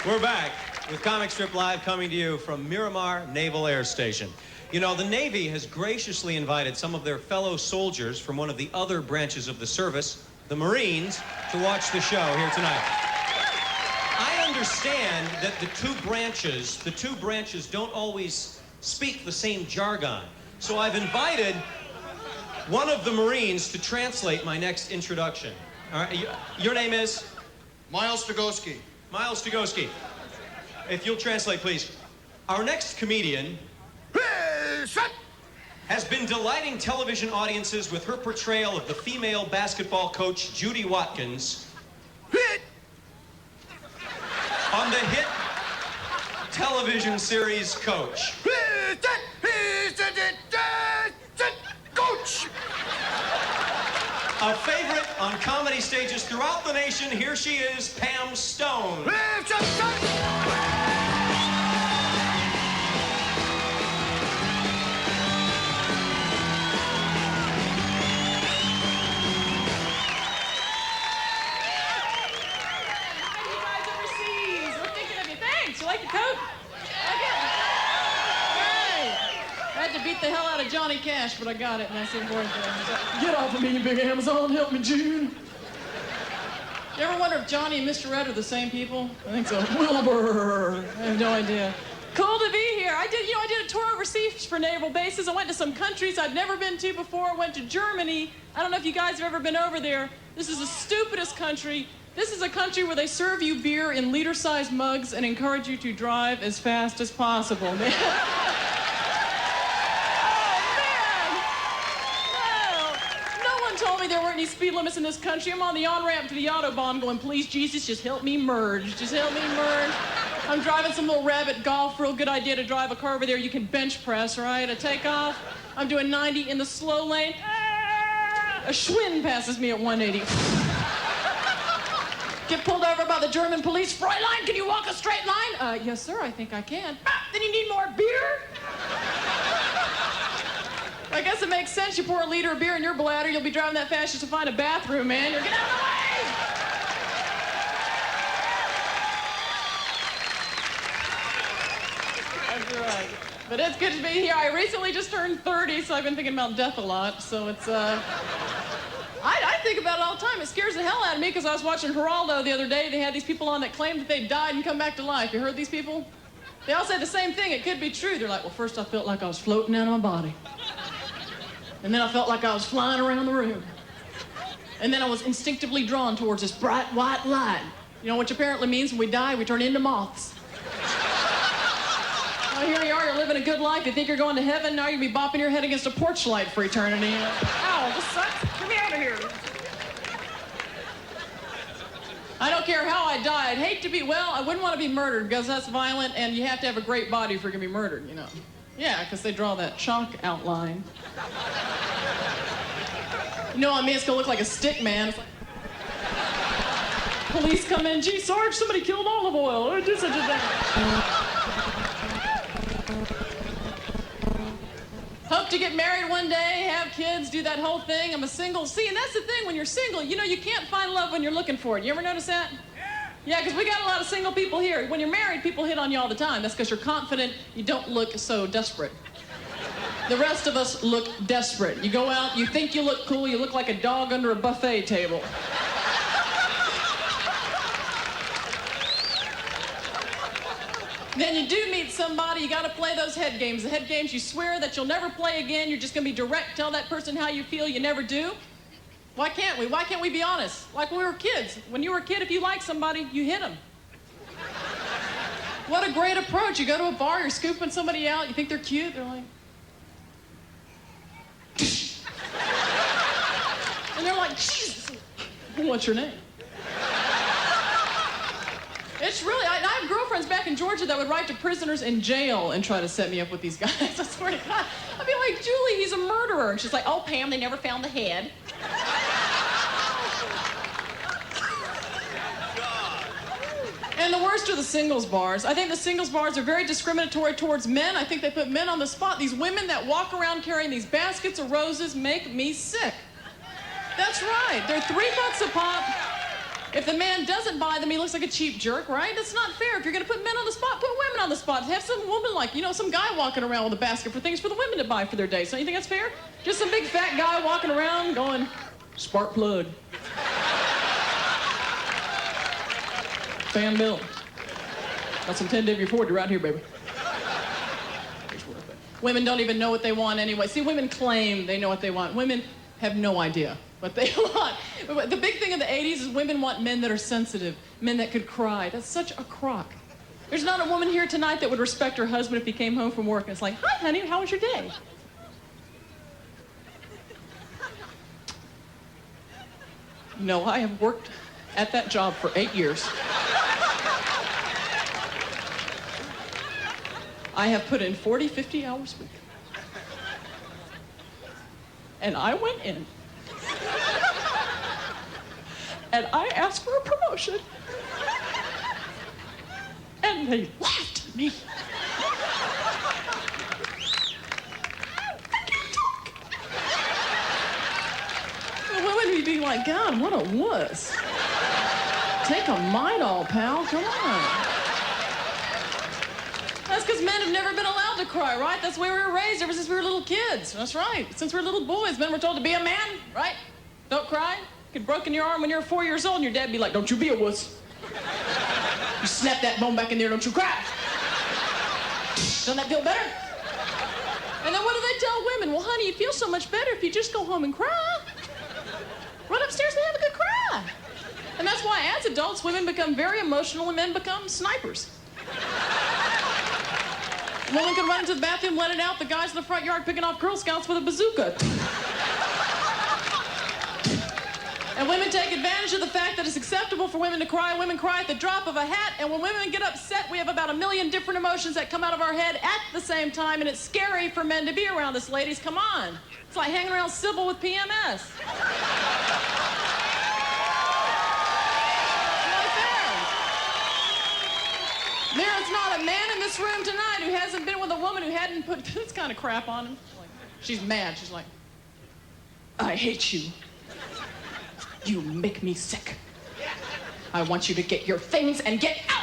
We're back with Comic Strip Live, coming to you from Miramar Naval Air Station. You know, the Navy has graciously invited some of their fellow soldiers from one of the other branches of the service, the Marines, to watch the show here tonight. I understand that the two branches don't always speak the same jargon. So I've invited one of the Marines to translate my next introduction. All right, your name is? Miles Stagoski. Miles Stagoski. If you'll translate, please. Our next comedian has been delighting television audiences with her portrayal of the female basketball coach Judy Watkins on the hit television series Coach. Coach! A favorite on comedy stages throughout the nation, here she is, Pam Stone. You like your coat? Hey! I had to beat the hell out of Johnny Cash, but I got it, and I said, get off of me, you big Amazon. Help me, June. You ever wonder if Johnny and Mr. Red are the same people? I think so. Wilbur. I have no idea. Cool to be here. I did a tour overseas for naval bases. I went to some countries I'd never been to before. I went to Germany. I don't know if you guys have ever been over there. This is the stupidest country. This is a country where they serve you beer in liter-sized mugs and encourage you to drive as fast as possible, man. No one told me there weren't any speed limits in this country. I'm on the on-ramp to the Autobahn going, please, Jesus, just help me merge. Just help me merge. I'm driving some little rabbit golf. Real good idea to drive a car over there. You can bench press, right? I take off. I'm doing 90 in the slow lane. A Schwinn passes me at 180. Get pulled over by the German police. Fräulein, can you walk a straight line? Yes, sir, I think I can. Then you need more beer? I guess it makes sense. You pour a liter of beer in your bladder, you'll be driving that fast just to find a bathroom, man. You're getting out of the way! That's right. But it's good to be here. I recently just turned 30, so I've been thinking about death a lot. So it's, I think about it all the time. It scares the hell out of me because I was watching Geraldo the other day. They had these people on that claimed that they died and come back to life. You heard these people? They all say the same thing. It could be true. They're like, well, first I felt like I was floating out of my body. And then I felt like I was flying around the room. And then I was instinctively drawn towards this bright white light. You know, which apparently means when we die, we turn into moths. Well, here you are, you're living a good life. You think you're going to heaven. Now you'll be bopping your head against a porch light for eternity. Ow, this sucks. Get me out of here. I don't care how I die. I'd hate to be, well, I wouldn't want to be murdered because that's violent and you have to have a great body if you're going to be murdered, you know. Yeah, because they draw that chalk outline. You know, I mean, it's going to look like a stick man. It's like... Police come in, gee, Sarge, somebody killed olive oil. Or do such a thing. Hope to get married one day, have kids, do that whole thing. I'm a single. See, and that's the thing, when you're single, you know, you can't find love when you're looking for it. You ever notice that? Yeah, because we got a lot of single people here. When you're married, people hit on you all the time. That's because you're confident, you don't look so desperate. The rest of us look desperate. You go out, you think you look cool, you look like a dog under a buffet table. Then you do meet somebody, you gotta play those head games. The head games you swear that you'll never play again, you're just gonna be direct, tell that person how you feel, you never do. Why can't we? Why can't we be honest? Like when we were kids. When you were a kid, if you like somebody, you hit them. What a great approach. You go to a bar, you're scooping somebody out, you think they're cute, they're like... And they're like, Jesus, what's your name? It's really, I have girlfriends back in Georgia that would write to prisoners in jail and try to set me up with these guys. I swear to God. I'd be like, Julie, he's a murderer. And she's like, oh, Pam, they never found the head. And the worst are the singles bars. I think the singles bars are very discriminatory towards men. I think they put men on the spot. These women that walk around carrying these baskets of roses make me sick. That's right. They're $3 a pop. If the man doesn't buy them, he looks like a cheap jerk, right? That's not fair. If you're going to put men on the spot, put women on the spot. Have some woman like, you know, some guy walking around with a basket for things for the women to buy for their dates. Don't you think that's fair? Just some big fat guy walking around going, spark plug. Fan bill. Got some 10W40 right here, baby. Women don't even know what they want anyway. See, women claim they know what they want. Women have no idea what they want. The big thing in the 80s is women want men that are sensitive, men that could cry. That's such a crock. There's not a woman here tonight that would respect her husband if he came home from work and it's like, hi, honey, how was your day? No, I have worked at that job for 8 years. I have put in 40, 50 hours a week. And I went in. And I asked for a promotion. And they laughed at me. I can't talk. The women would be like, God, what a wuss. Take a Midol, pal, come on. That's because men have never been allowed to cry, right? That's the way we were raised ever since we were little kids. That's right. Since we were little boys, men were told to be a man, right? Don't cry. Get broken your arm when you're 4 years old and your dad be like, don't you be a wuss. You snap that bone back in there, don't you cry. Doesn't that feel better? And then what do they tell women? Well, honey, you'd feel so much better if you just go home and cry. Run upstairs and have a good cry. And that's why as adults, women become very emotional and men become snipers. A woman can run into the bathroom, let it out, the guys in the front yard picking off Girl Scouts with a bazooka. And women take advantage of the fact that it's acceptable for women to cry. Women cry at the drop of a hat, and when women get upset, we have about 1 million different emotions that come out of our head at the same time, and it's scary for men to be around us, ladies. Come on. It's like hanging around Sybil with PMS. There's not a man in this room tonight who hasn't been with a woman who hadn't put this kind of crap on him. She's mad. She's like, I hate you. You make me sick. I want you to get your things and get out.